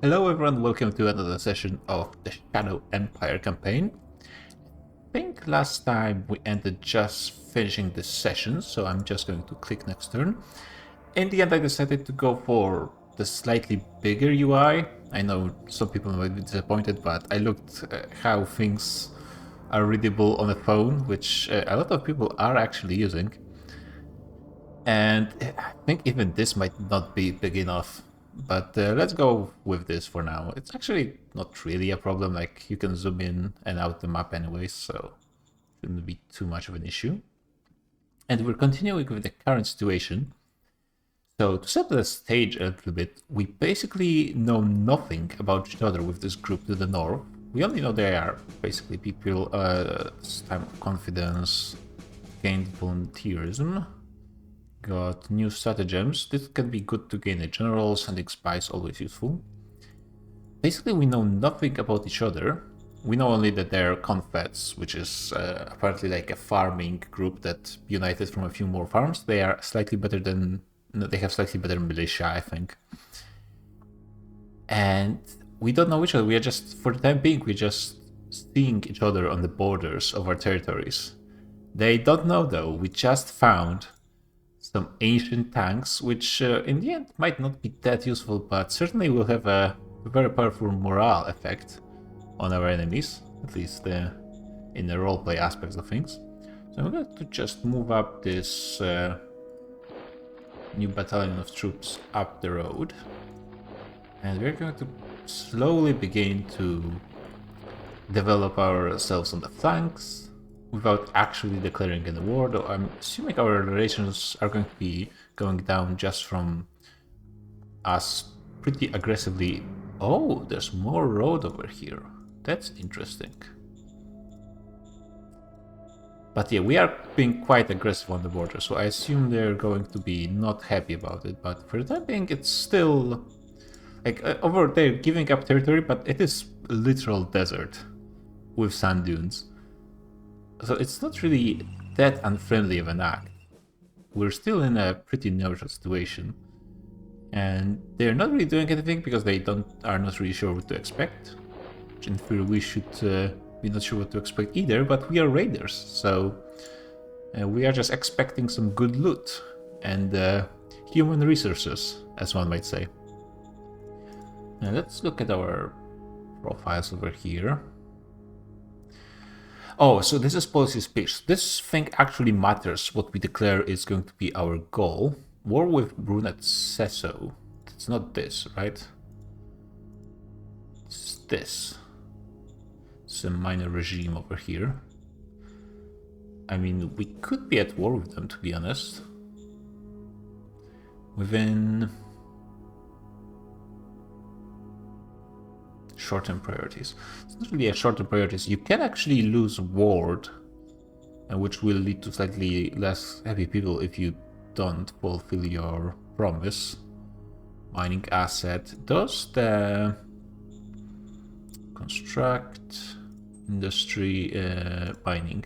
Hello everyone, welcome to another session of the Shadow Empire campaign. I think last time we ended just finishing this session, so I'm just going to click next turn. In the end I decided to go for the slightly bigger UI. I know some people might be disappointed, but I looked how things are readable on a phone, which a lot of people are actually using. And I think even this might not be big enough. But let's go with this for now. It's actually not really a problem. Like, you can zoom in and out the map anyways, so it shouldn't be too much of an issue. And we're continuing with the current situation. So to set the stage a little bit, we basically know nothing about each other with this group to the north. We only know they are basically people, time of confidence, gained volunteerism. Got new stratagems. This can be good to gain a general. Sending spies always useful. Basically, we know nothing about each other. We know only that they're confeds, which is apparently like a farming group that united from a few more farms. They are slightly better than... No, they have slightly better militia, I think. And we don't know each other. We are just, for the time being, we're just seeing each other on the borders of our territories. They don't know though. We just found some ancient tanks, which in the end might not be that useful, but certainly will have a very powerful morale effect on our enemies, at least in the roleplay aspects of things. So I'm going to just move up this new battalion of troops up the road, and we're going to slowly begin to develop ourselves on the flanks, without actually declaring any war, though I'm assuming our relations are going to be going down just from us pretty aggressively. Oh, there's more road over here. That's interesting. But yeah, we are being quite aggressive on the border, so I assume they're going to be not happy about it. But for the time being, it's still... Like, over there, giving up territory, but it is literal desert with sand dunes. So it's not really that unfriendly of an act. We're still in a pretty neutral situation, and they're not really doing anything because they are not really sure what to expect. Which in theory we should be not sure what to expect either, but we are raiders, so we are just expecting some good loot and human resources, as one might say. Now let's look at our profiles over here. Oh, so this is policy speech. This thing actually matters. What we declare is going to be our goal. War with Brunette Sesso. It's not this, right? It's this. It's a minor regime over here. I mean, we could be at war with them, to be honest. Within... short-term priorities. It's not really a short-term priorities. You can actually lose ward, which will lead to slightly less happy people if you don't fulfill your promise. Mining asset. Does the construct industry mining?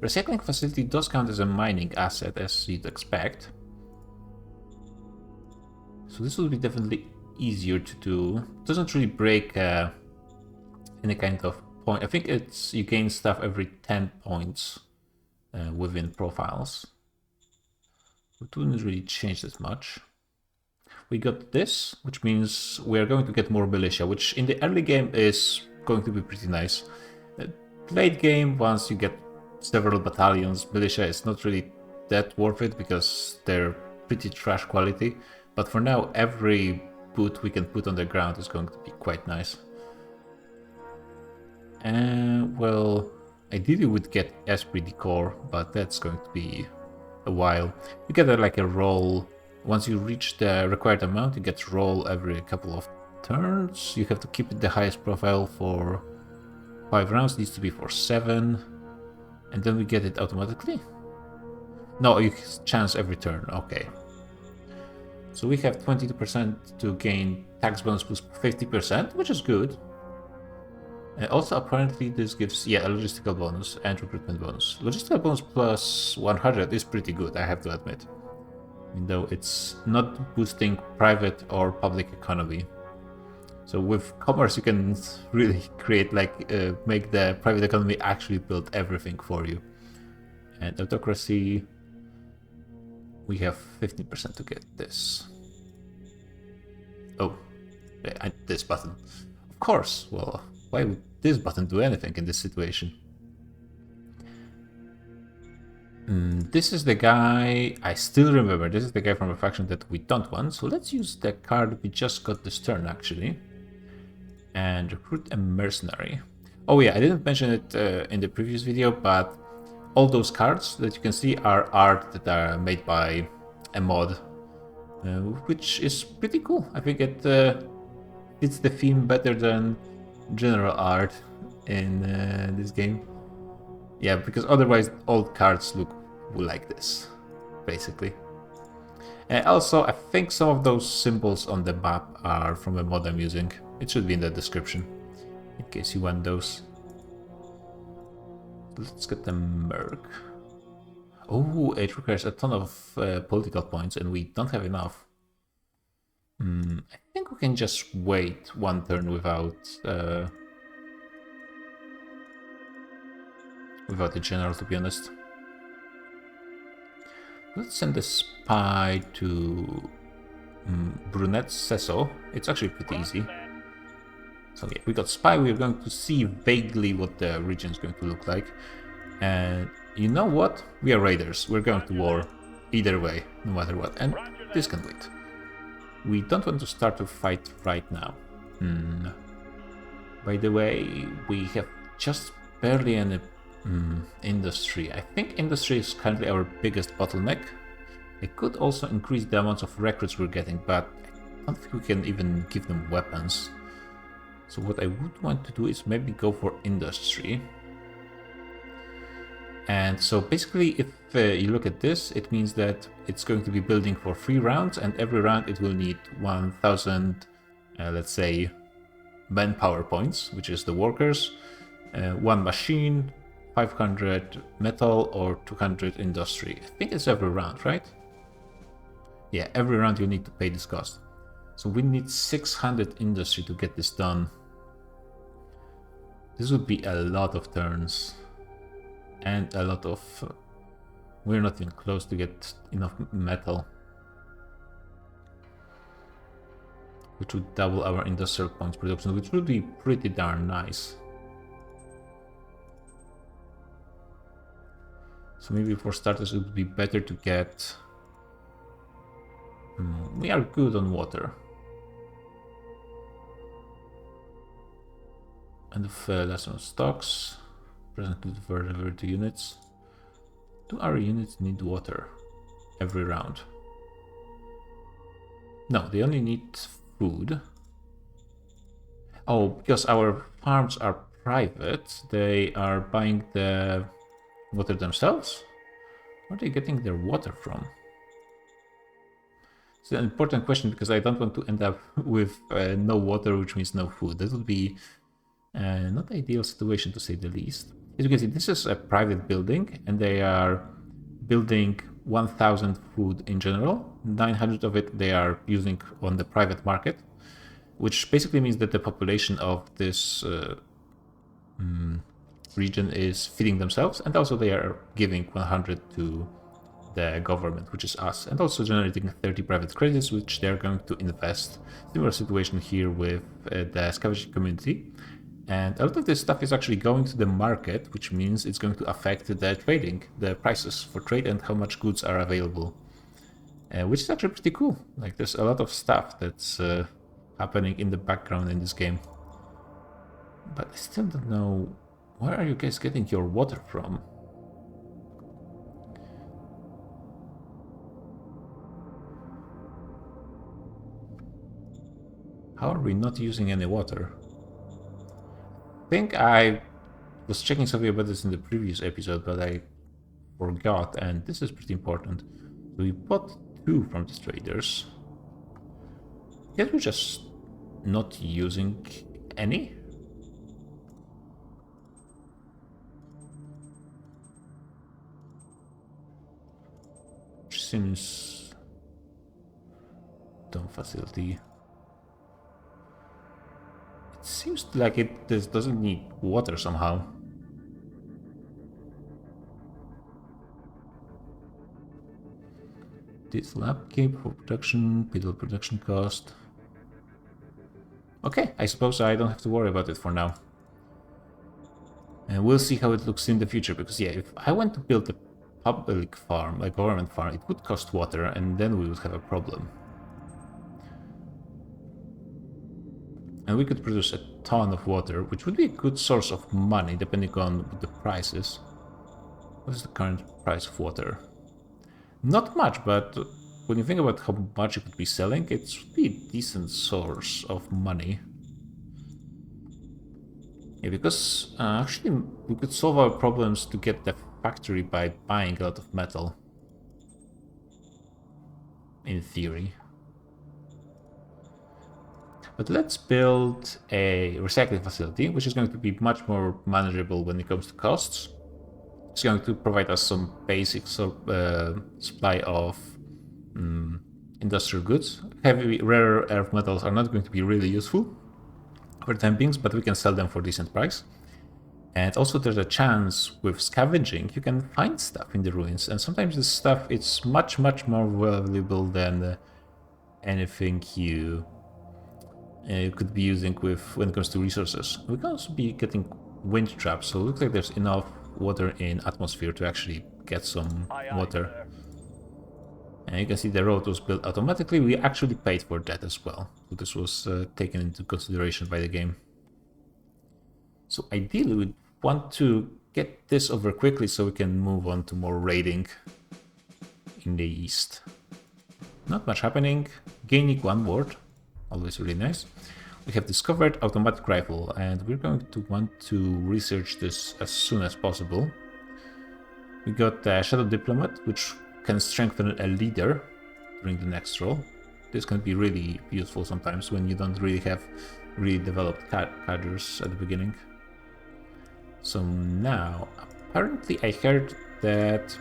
Recycling facility does count as a mining asset, as you'd expect. So this will be definitely easier to do. It doesn't really break any kind of point. I think it's you gain stuff every 10 points within profiles. It wouldn't really change that much. We got this, which means we're going to get more militia, which in the early game is going to be pretty nice. Late game, once you get several battalions, militia is not really that worth it because they're pretty trash quality. But for now, every boot we can put on the ground is going to be quite nice. Well, ideally we'd get Esprit Decor, but that's going to be a while. You get like a roll. Once you reach the required amount, you get roll every couple of turns. You have to keep it the highest profile for 5 rounds, needs to be for 7. And then we get it automatically? No, you chance every turn, okay. So we have 22% to gain tax bonus plus 50%, which is good. Also, apparently this gives, a logistical bonus and recruitment bonus. Logistical bonus plus 100 is pretty good, I have to admit. Even though it's not boosting private or public economy. So with commerce, you can really create make the private economy actually build everything for you. And autocracy, we have 15% to get this. Oh, this button. Of course. Well, why would this button do anything in this situation? This is the guy, I still remember, this is the guy from a faction that we don't want. So let's use the card we just got this turn, actually. And recruit a mercenary. Oh yeah, I didn't mention it in the previous video, but all those cards that you can see are art that are made by a mod, which is pretty cool. I think it fits the theme better than general art in this game. Yeah, because otherwise all cards look like this, basically. And also, I think some of those symbols on the map are from a mod I'm using. It should be in the description, in case you want those. Let's get the Merc. Oh, it requires a ton of political points, and we don't have enough. I think we can just wait one turn without the general, to be honest. Let's send a spy to Brunette Sesso. It's actually pretty easy. So yeah, we got spy. We're going to see vaguely what the region is going to look like. And you know what? We are raiders. We're going to war either way, no matter what. And this can wait. We don't want to start a fight right now. By the way, we have just barely any industry. I think industry is currently our biggest bottleneck. It could also increase the amount of recruits we're getting, but I don't think we can even give them weapons. So what I would want to do is maybe go for industry. And so basically, if you look at this, it means that it's going to be building for 3 rounds, and every round it will need 1000, let's say, manpower points, which is the workers, 1 machine, 500 metal, or 200 industry. I think it's every round, right? Yeah, every round you need to pay this cost. So we need 600 industry to get this done. This would be a lot of turns. And a lot of... we're not even close to get enough metal. Which would double our industrial points production, which would be pretty darn nice. So maybe for starters it would be better to get... we are good on water. And of lesson of stocks. Present to further to units. Do our units need water every round? No, they only need food. Oh, because our farms are private, they are buying the water themselves? Where are they getting their water from? It's an important question because I don't want to end up with no water, which means no food. That would be not the ideal situation, to say the least. As you can see, this is a private building, and they are building 1000 food in general. 900 of it they are using on the private market, which basically means that the population of this region is feeding themselves, and also they are giving 100 to the government, which is us, and also generating 30 private credits, which they're going to invest. Similar situation here with the scavenging community. And a lot of this stuff is actually going to the market, which means it's going to affect the trading, the prices for trade and how much goods are available. Which is actually pretty cool. Like, there's a lot of stuff that's happening in the background in this game. But I still don't know, where are you guys getting your water from? How are we not using any water? I think I was checking something about this in the previous episode, but I forgot, and this is pretty important. So we bought 2 from these traders. Yet we're just not using any? Which seems dumb facility. seems like this doesn't need water somehow. Diesel upkeep for production, pedal production cost. Okay, I suppose I don't have to worry about it for now. And we'll see how it looks in the future, because yeah, if I want to build a public farm, a government farm, it would cost water, and then we would have a problem. And we could produce a ton of water, which would be a good source of money, depending on what the price is. What is the current price of water? Not much, but when you think about how much it could be selling, it should be a decent source of money. Yeah, because actually we could solve our problems to get the factory by buying a lot of metal. In theory. But let's build a recycling facility, which is going to be much more manageable when it comes to costs. It's going to provide us some basic supply of industrial goods. Heavy rare earth metals are not going to be really useful for the time being, but we can sell them for a decent price. And also there's a chance with scavenging you can find stuff in the ruins, and sometimes this stuff it's much more valuable than anything you could be using with when it comes to resources. We can also be getting wind traps, so it looks like there's enough water in atmosphere to actually get some water. And you can see the road was built automatically. We actually paid for that as well, so this was taken into consideration by the game. So ideally we want to get this over quickly so we can move on to more raiding in the east. Not much happening. Gaining one ward, always really nice. We have discovered automatic rifle, and we're going to want to research this as soon as possible. We got the Shadow Diplomat, which can strengthen a leader during the next roll. This can be really useful sometimes when you don't really have really developed cadres at the beginning. So now, apparently I heard that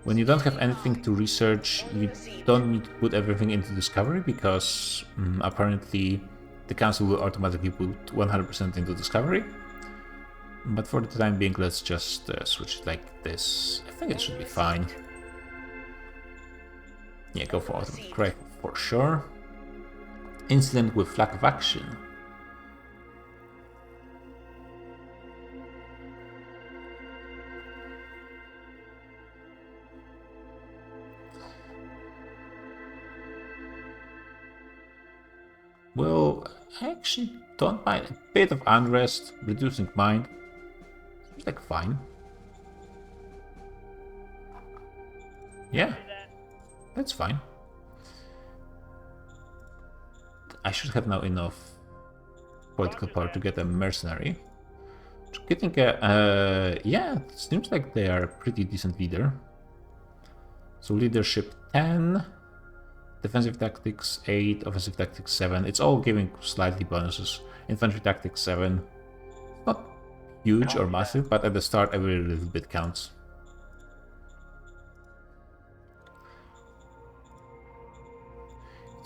when you don't have anything to research, you don't need to put everything into discovery, because apparently the council will automatically put 100% into discovery. But for the time being, let's just switch it like this. I think it should be fine. Yeah, go for automatic rifle for sure. Incident with lack of action. Well, I actually don't mind a bit of unrest, reducing mind. Seems like fine. Yeah, that's fine. I should have now enough political power to get a mercenary. Getting a, yeah, it seems like they are a pretty decent leader. So leadership 10. Defensive tactics 8, offensive tactics 7. It's all giving slightly bonuses. Infantry tactics 7. Not huge or massive, but at the start every little bit counts.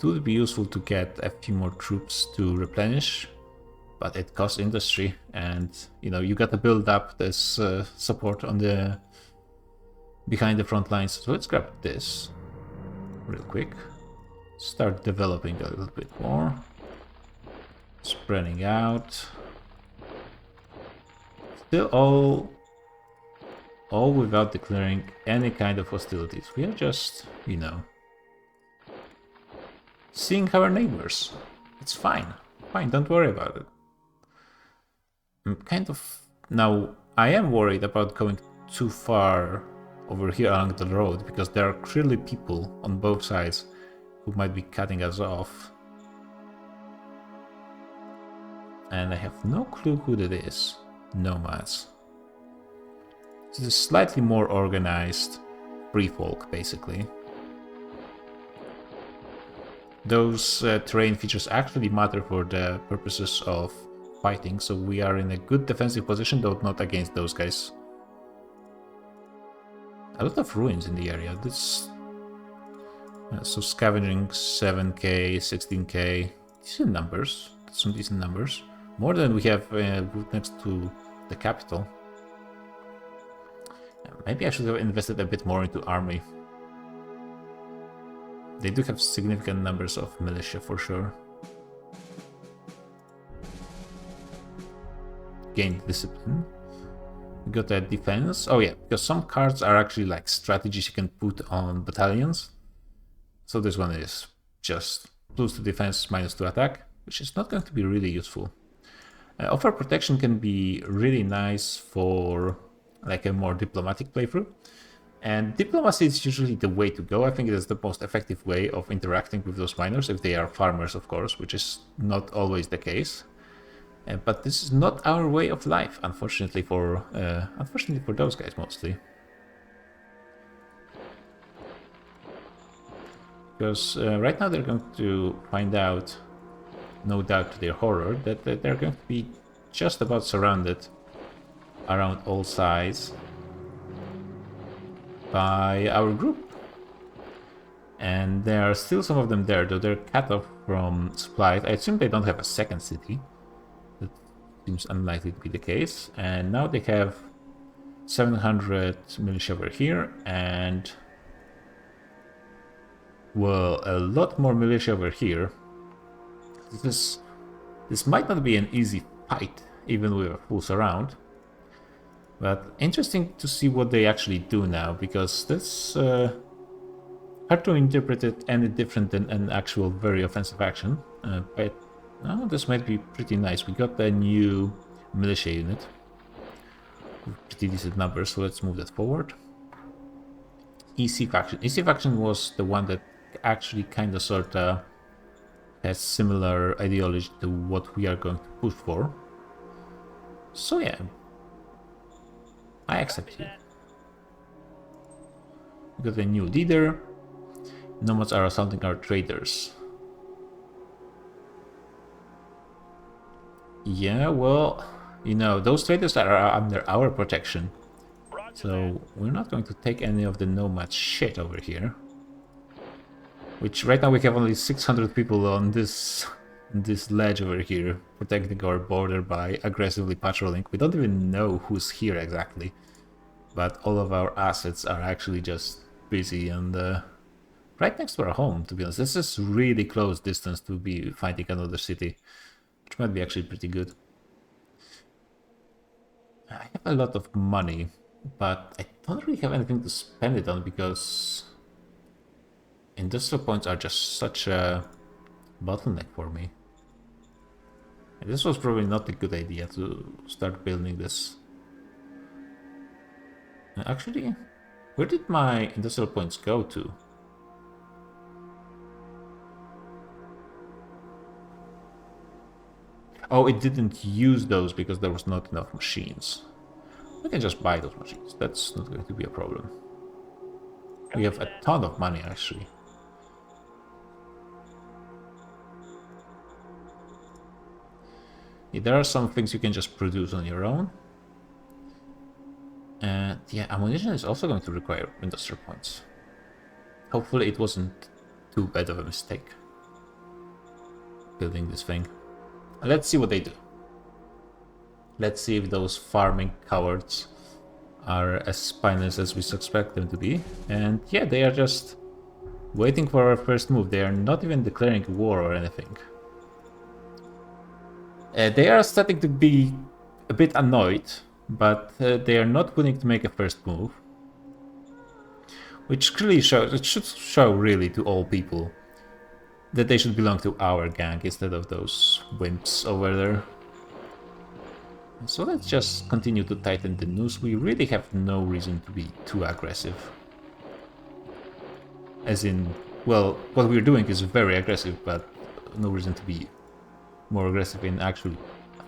It would be useful to get a few more troops to replenish, but it costs industry, and you know you got to build up this support on the behind the front lines. So let's grab this real quick. Start developing a little bit more. Spreading out. Still all without declaring any kind of hostilities. We are just, you know, seeing our neighbors. It's fine. Fine, don't worry about it. I'm kind of... Now, I am worried about going too far over here along the road, because there are clearly people on both sides who might be cutting us off. And I have no clue who that is. Nomads. This is slightly more organized free folk, basically. Those terrain features actually matter for the purposes of fighting, so we are in a good defensive position, though not against those guys. A lot of ruins in the area. This so scavenging 7k, 16k. decent numbers. Some decent numbers. More than we have next to the capital. Maybe I should have invested a bit more into army. They do have significant numbers of militia for sure. Gained discipline. We got a defense. Oh yeah, because some cards are actually like strategies you can put on battalions. So this one is just plus 2 defense, minus 2 attack, which is not going to be really useful. Offer protection can be really nice for like a more diplomatic playthrough. And diplomacy is usually the way to go. I think it is the most effective way of interacting with those miners, if they are farmers, of course, which is not always the case. But this is not our way of life, unfortunately for those guys mostly. Because right now they're going to find out, no doubt to their horror, that they're going to be just about surrounded around all sides by our group. And there are still some of them there, though they're cut off from supplies. I assume they don't have a second city. That seems unlikely to be the case. And now they have 700 militia over here and, well, a lot more militia over here. This might not be an easy fight, even with a full surround. But interesting to see what they actually do now, because that's hard to interpret it any different than an actual very offensive action. But this might be pretty nice. We got a new militia unit with pretty decent numbers, so let's move that forward. EC faction. EC faction was the one that actually kind of sort of has similar ideology to what we are going to push for. So yeah, I accept you. We got a new leader. Nomads are assaulting our traders. Yeah, well, you know, those traders are under our protection. So we're not going to take any of the nomad shit over here. Which right now we have only 600 people on this ledge over here, protecting our border by aggressively patrolling. We don't even know who's here exactly, but all of our assets are actually just busy and right next to our home, to be honest. This is really close distance to be fighting another city, which might be actually pretty good. I have a lot of money, but I don't really have anything to spend it on because industrial points are just such a bottleneck for me. And this was probably not a good idea to start building this. Actually, where did my industrial points go to? Oh, it didn't use those because there was not enough machines. We can just buy those machines. That's not going to be a problem. We have a ton of money, actually. Yeah, there are some things you can just produce on your own. And yeah, ammunition is also going to require industrial points. Hopefully it wasn't too bad of a mistake building this thing. Let's see what they do. Let's see if those farming cowards are as spineless as we suspect them to be. And yeah, they are just waiting for our first move. They are not even declaring war or anything. They are starting to be a bit annoyed, but they are not willing to make a first move. Which clearly shows, it should show really to all people that they should belong to our gang instead of those wimps over there. So let's just continue to tighten the noose. We really have no reason to be too aggressive. As in, well, what we're doing is very aggressive, but no reason to be more aggressive in actually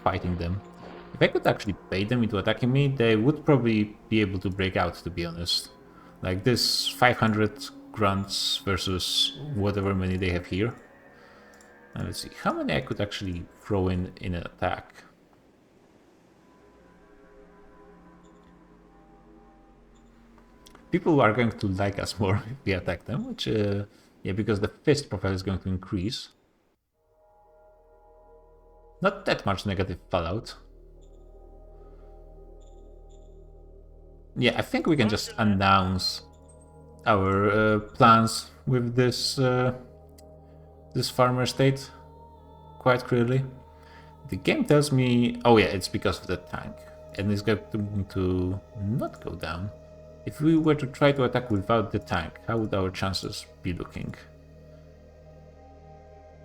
fighting them. If I could actually bait them into attacking me, they would probably be able to break out, to be honest. Like this 500 grunts versus whatever many they have here. And let's see, how many I could actually throw in an attack. People are going to like us more if we attack them, which, yeah, because the fist profile is going to increase. Not that much negative fallout. Yeah, I think we can just announce our plans with this this farmer state quite clearly. The game tells me, oh yeah, it's because of the tank, and it's going to not go down. If we were to try to attack without the tank, how would our chances be looking?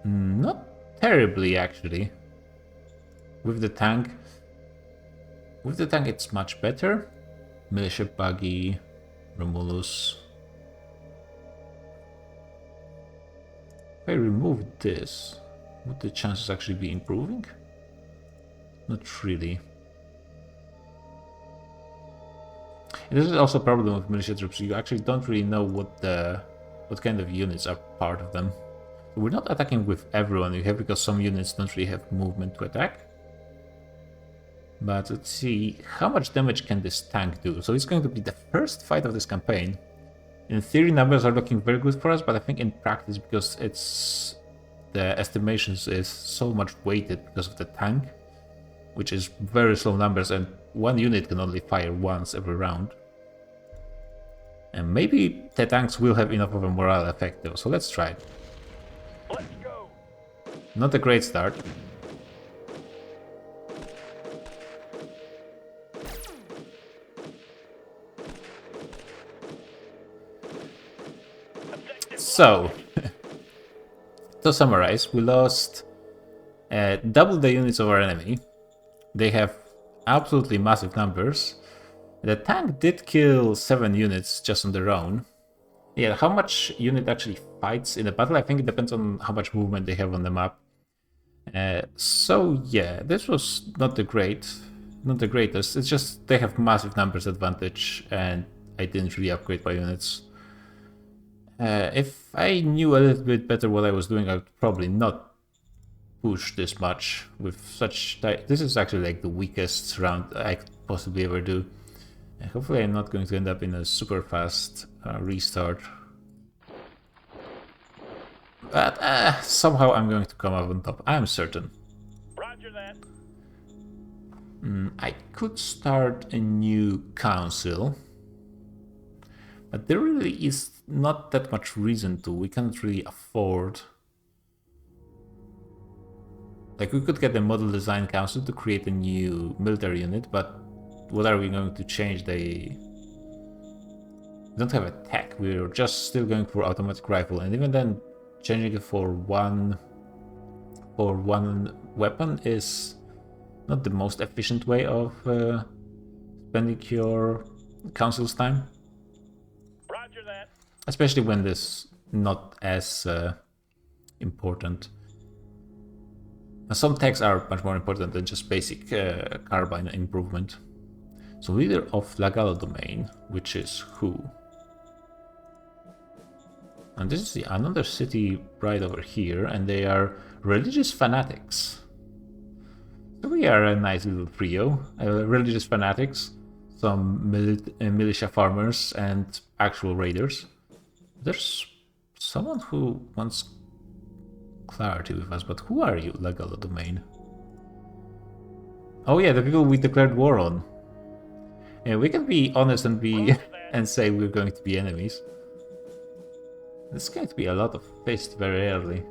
Not terribly, actually. With the tank, it's much better. Militia buggy, Romulus. If I remove this, would the chances actually be improving? Not really. This is also a problem with militia troops. You actually don't really know what kind of units are part of them. We're not attacking with everyone we have because some units don't really have movement to attack. But let's see, how much damage can this tank do? So it's going to be the first fight of this campaign. In theory, numbers are looking very good for us, but I think in practice, because the estimations is so much weighted because of the tank, which is very slow numbers, and one unit can only fire once every round. And maybe the tanks will have enough of a morale effect though, so let's try it. Let's go. Not a great start. So, to summarize, we lost double the units of our enemy. They have absolutely massive numbers. The tank did kill 7 units just on their own. Yeah, how much unit actually fights in a battle? I think it depends on how much movement they have on the map. So yeah, this was not the greatest. It's just they have massive numbers advantage, and I didn't really upgrade my units. If I knew a little bit better what I was doing, I would probably not push this much with such... This is actually like the weakest round I could possibly ever do. Hopefully I'm not going to end up in a super fast restart. But somehow I'm going to come up on top, I'm certain. Roger that. I could start a new council. But there really is not that much reason to. We cannot really afford... Like, we could get a model design council to create a new military unit, but what are we going to change? They don't have a tech. We're just still going for automatic rifle, and even then, changing it for one weapon is not the most efficient way of spending your council's time. Roger that. Especially when this not as important. Now, some techs are much more important than just basic carbine improvement. So leader of Lagalo domain, which is who? And this is another city right over here, and they are religious fanatics. So we are a nice little trio, religious fanatics, some militia farmers, and actual raiders. There's someone who wants clarity with us, but who are you, Lagalo domain? Oh yeah, the people we declared war on. Yeah, we can be honest and and say we're going to be enemies. There's going to be a lot of fists very early.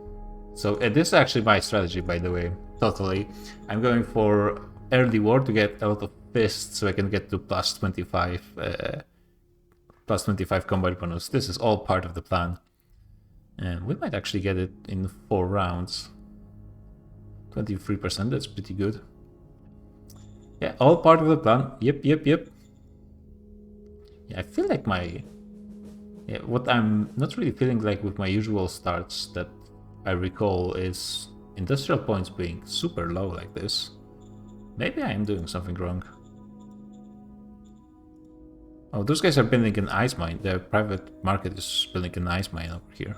So this is actually my strategy, by the way, totally. I'm going for early war to get a lot of fists so I can get to plus 25 combat bonus. This is all part of the plan. And we might actually get it in 4 rounds. 23%, that's pretty good. Yeah, all part of the plan. Yep. Yeah, I feel like what I'm not really feeling like with my usual starts that I recall is industrial points being super low like this. Maybe I am doing something wrong. Oh, those guys are building an ice mine. The private market is building an ice mine over here.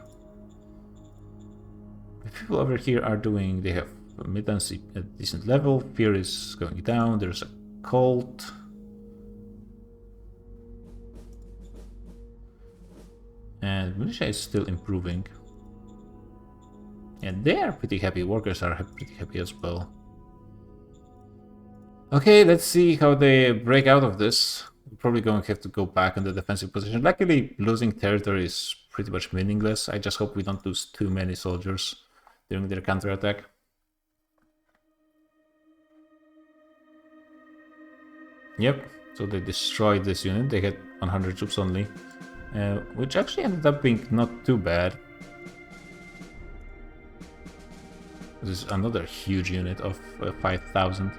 The people over here are doing... They have militancy at a decent level. Fear is going down. There's a cult. And militia is still improving. And they are pretty happy. Workers are pretty happy as well. Okay, let's see how they break out of this. We're probably going to have to go back in the defensive position. Luckily, losing territory is pretty much meaningless. I just hope we don't lose too many soldiers during their counterattack. Yep, so they destroyed this unit. They had 100 troops only, which actually ended up being not too bad. This is another huge unit of 5,000.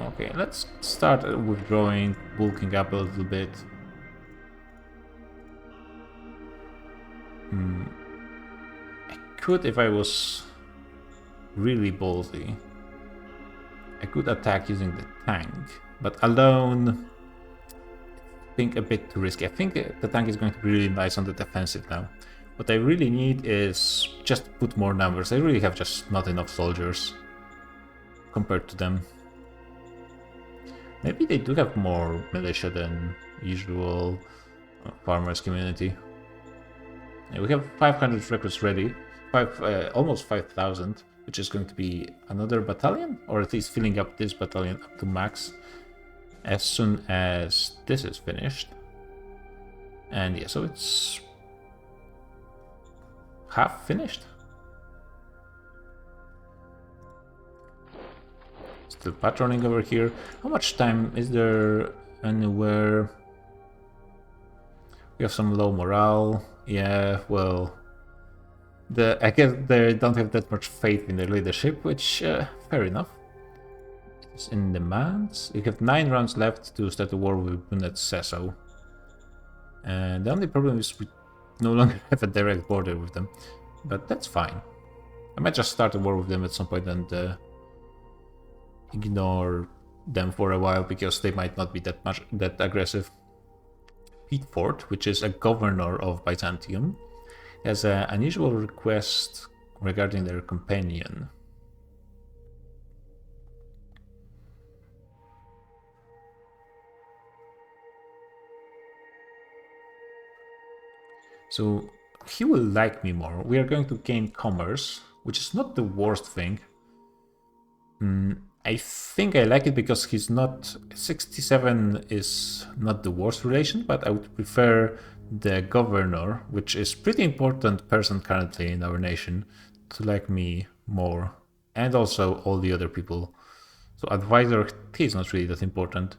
Okay, let's start withdrawing, bulking up a little bit. I could, if I was really ballsy, I could attack using the tank, but alone, I think a bit too risky. I think the tank is going to be really nice on the defensive now. What I really need is just put more numbers. I really have just not enough soldiers compared to them. Maybe they do have more militia than usual farmers community. Yeah, we have 500 recruits ready, almost 5,000, which is going to be another battalion, or at least filling up this battalion up to max as soon as this is finished. And yeah, so it's half finished. Still patrolling over here. How much time is there anywhere? We have some low morale. Yeah, well, I guess they don't have that much faith in their leadership, which fair enough. It's in demands. We have 9 rounds left to start a war with Bunet Seso. And the only problem is we no longer have a direct border with them, but that's fine. I might just start a war with them at some point and ignore them for a while because they might not be that aggressive. Peatfort, which is a governor of Byzantium, has an unusual request regarding their companion. So he will like me more. We are going to gain commerce, which is not the worst thing. I think I like it because he's not... 67 is not the worst relation, but I would prefer the governor, which is pretty important person currently in our nation, to like me more. And also all the other people. So advisor, he's not really that important.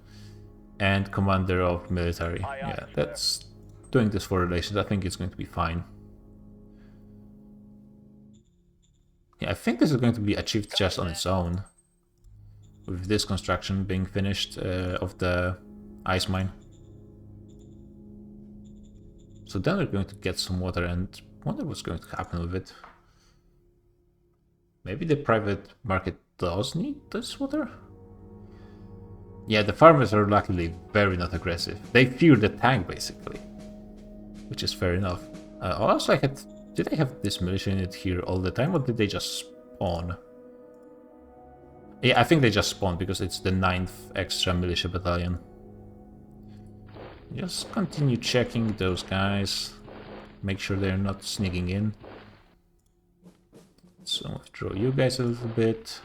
And commander of military. Yeah, that's doing this for relations. I think it's going to be fine. Yeah, I think this is going to be achieved just on its own, with this construction being finished of the ice mine. So then we're going to get some water and wonder what's going to happen with it. Maybe the private market does need this water? Yeah, the farmers are luckily very not aggressive. They fear the tank basically, which is fair enough. Also, did I have this militia unit here all the time, or did they just spawn? Yeah, I think they just spawned because it's the 9th extra militia battalion. Just continue checking those guys. Make sure they're not sneaking in. So withdraw you guys a little bit.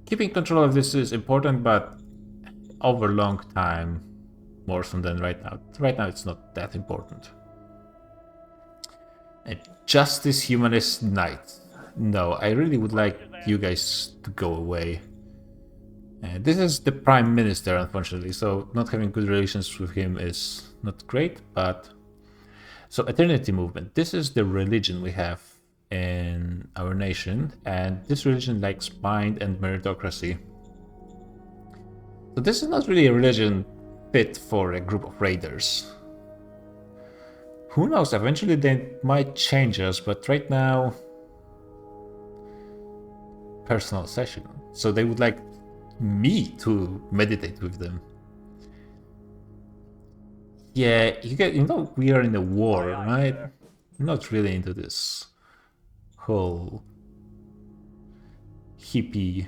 Keeping control of this is important, but over long time, more so than right now. Right now it's not that important. A Justice Humanist Knight. No, I really would like you guys to go away. This is the Prime Minister, unfortunately, so not having good relations with him is not great, but... So, Eternity Movement. This is the religion we have in our nation, and this religion likes mind and meritocracy. So this is not really a religion fit for a group of raiders. Who knows, eventually they might change us, but right now... Personal session. So they would like me to meditate with them. Yeah, you know we are in a war, right? I'm not really into this whole hippie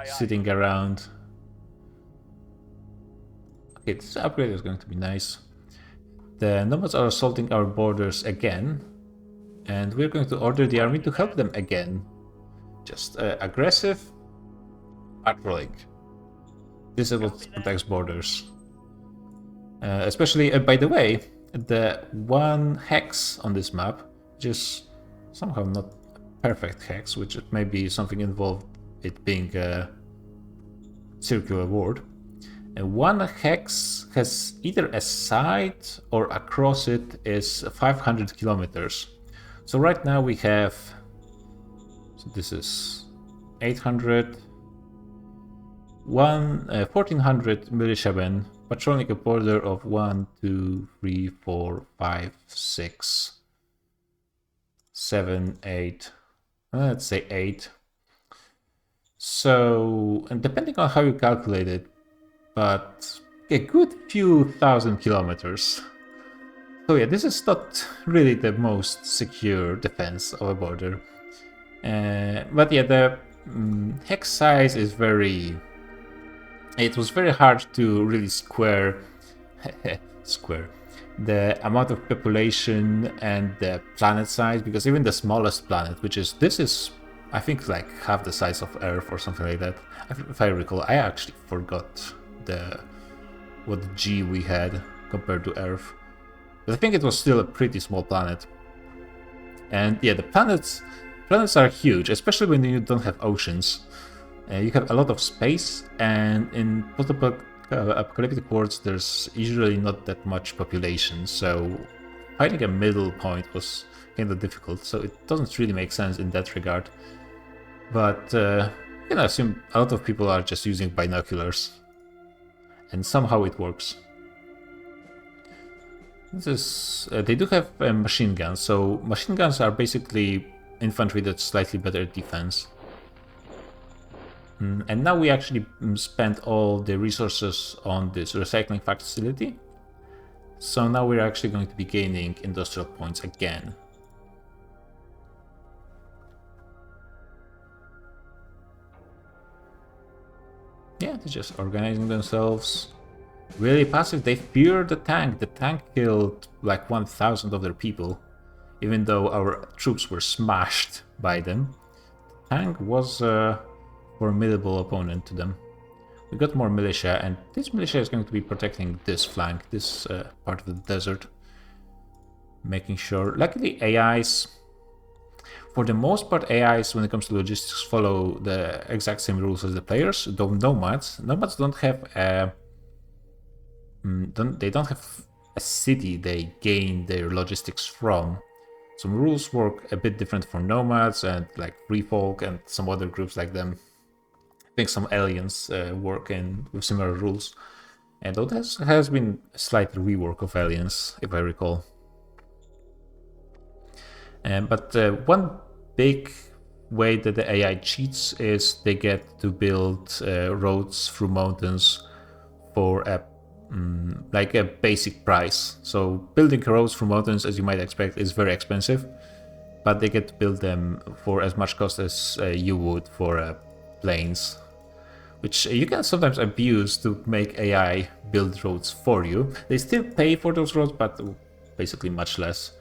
sitting around. Okay, this upgrade is going to be nice. The nomads are assaulting our borders again, and we're going to order the army to help them again. Just aggressive patrolling. This is what protects borders. Especially, by the way, the one hex on this map, which is somehow not a perfect hex, which may be something involved it being a circular ward. One hex has either a side or across it is 500 kilometers. So right now we have, so this is 800, 1400 militiamen patrolling a border of 1, 2, 3, 4, 5, 6, 7, 8, let's say 8. So, and depending on how you calculate it, but a good few thousand kilometers. So yeah, this is not really the most secure defense of a border. But yeah, the hex size is very... It was very hard to really square the amount of population and the planet size, because even the smallest planet, which is, this is, I think, like half the size of Earth or something like that. If I recall, I actually forgot what G we had compared to Earth. But I think it was still a pretty small planet. And yeah, the planets are huge, especially when you don't have oceans. You have a lot of space, and in post-apocalyptic worlds there's usually not that much population, so finding a middle point was kind of difficult, so it doesn't really make sense in that regard. But you can assume a lot of people are just using binoculars, and somehow it works. This is, they do have machine guns, so machine guns are basically infantry that's slightly better at defense. And now we actually spent all the resources on this recycling facility. So now we're actually going to be gaining industrial points again. Yeah, they're just organizing themselves. Really passive. They fear the tank. The tank killed like 1,000 of their people. Even though our troops were smashed by them. The tank was formidable opponent to them. We got more militia, and this militia is going to be protecting this flank, this part of the desert. Making sure... Luckily, AIs... For the most part, AIs, when it comes to logistics, follow the exact same rules as the players, though Nomads don't have a... they don't have a city they gain their logistics from. Some rules work a bit different for Nomads and like Free Folk and some other groups like them. I think some aliens work with similar rules, and though that has been a slight rework of aliens, if I recall. But one big way that the AI cheats is they get to build roads through mountains for like a basic price. So building roads through mountains, as you might expect, is very expensive, but they get to build them for as much cost as you would for plains, which you can sometimes abuse to make AI build roads for you. They still pay for those roads, but basically much less.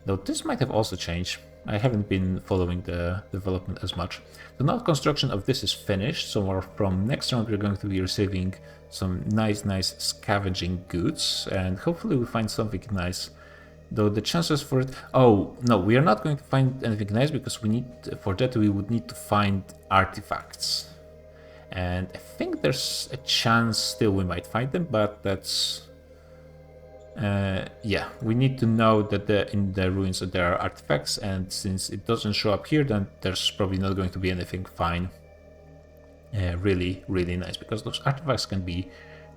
Though this might have also changed. I haven't been following the development as much. So now construction of this is finished, so from next round we're going to be receiving some nice scavenging goods, and hopefully we find something nice. Though the chances for it... Oh, no, we are not going to find anything nice, because for that we would need to find artifacts. And I think there's a chance still we might find them, but that's... yeah, we need to know that in the ruins that there are artifacts, and since it doesn't show up here, then there's probably not going to be anything fine. Really nice, because those artifacts can be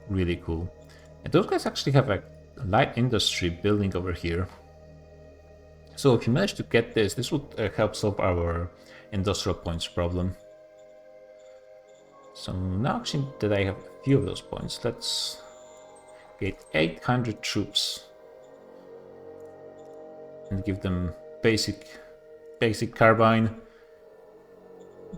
really cool. And those guys actually have a light industry building over here. So if you manage to get this would help solve our industrial points problem. So now actually that I have a few of those points, let's get 800 troops and give them basic carbine.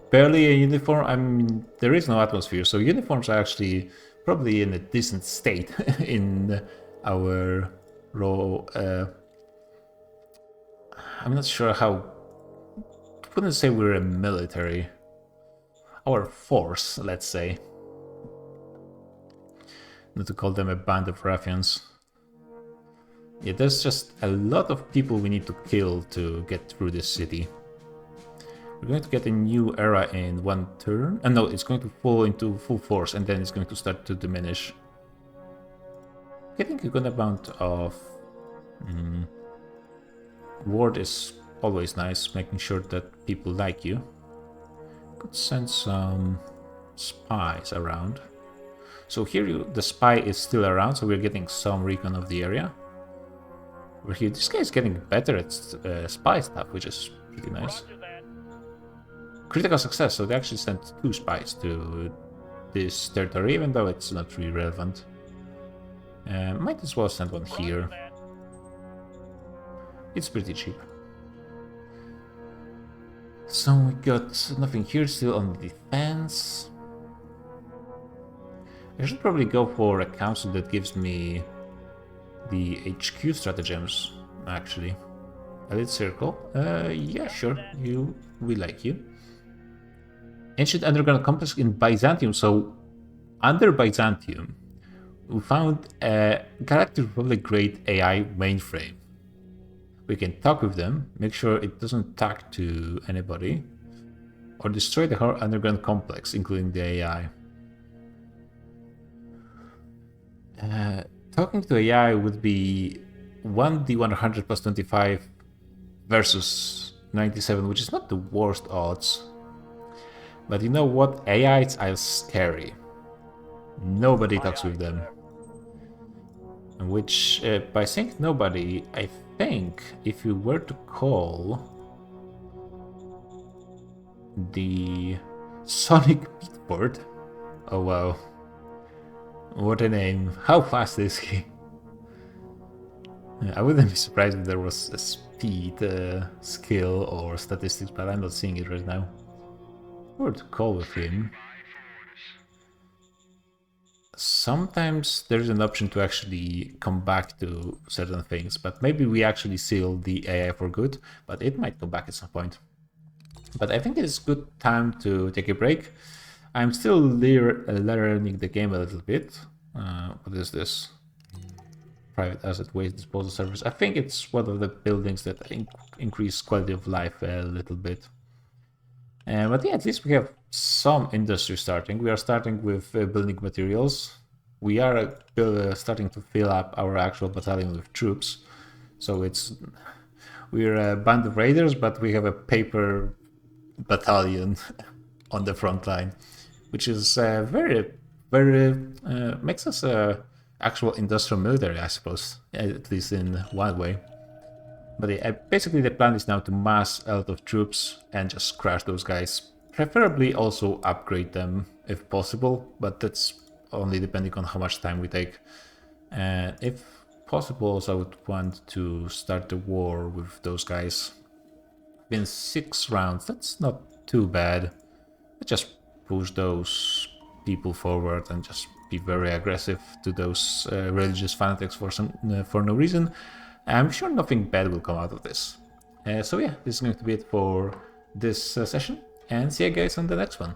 Barely a uniform. I mean, there is no atmosphere, so uniforms are actually probably in a decent state in our raw. I'm not sure how. I wouldn't say we're a military our force, let's say. Not to call them a band of ruffians. Yeah, there's just a lot of people we need to kill to get through this city. We're going to get a new era in one turn. And no, it's going to fall into full force and then it's going to start to diminish. Getting a good amount of ward is always nice, making sure that people like you. Could send some spies around. So here the spy is still around, so we're getting some recon of the area. Over here, this guy is getting better at spy stuff, which is pretty nice. Critical success, so they actually sent 2 spies to this territory, even though it's not really relevant. Might as well send one here. It's pretty cheap. So we got nothing here, still on the defense. I should probably go for a council that gives me the HQ stratagems, actually. Elite Circle. Yeah, sure. We like you. Ancient Underground Complex in Byzantium. So, under Byzantium, we found a Galactic Republic grade AI mainframe. We can talk with them, make sure it doesn't talk to anybody, or destroy the whole underground complex, including the AI. Talking to AI would be 1d100 plus 25 versus 97, which is not the worst odds. But you know what? AIs are scary. Nobody talks with them. Which, by saying nobody, I think if you were to call the Sonic Beatboard, oh wow, what a name! How fast is he? I wouldn't be surprised if there was a speed skill or statistics, but I'm not seeing it right now. If I were to call with him, sometimes there's an option to actually come back to certain things, but maybe we actually seal the AI for good, but it might come back at some point. But I think it's a good time to take a break. I'm still learning the game a little bit. What is this? Private asset waste disposal service. I think it's one of the buildings that increase quality of life a little bit. But yeah, at least we have some industry starting. We are starting with building materials. We are starting to fill up our actual battalion with troops. So we're a band of raiders, but we have a paper battalion on the front line, which is very makes us a actual industrial military, I suppose, at least in one way. But yeah, basically the plan is now to mass a lot of troops and just crush those guys. Preferably also upgrade them if possible, but that's only depending on how much time we take. And if possible, I would want to start the war with those guys. Been 6 rounds, that's not too bad. But just push those people forward and just be very aggressive to those religious fanatics for no reason. I'm sure nothing bad will come out of this. So yeah, this is going to be it for this session, and see you guys on the next one.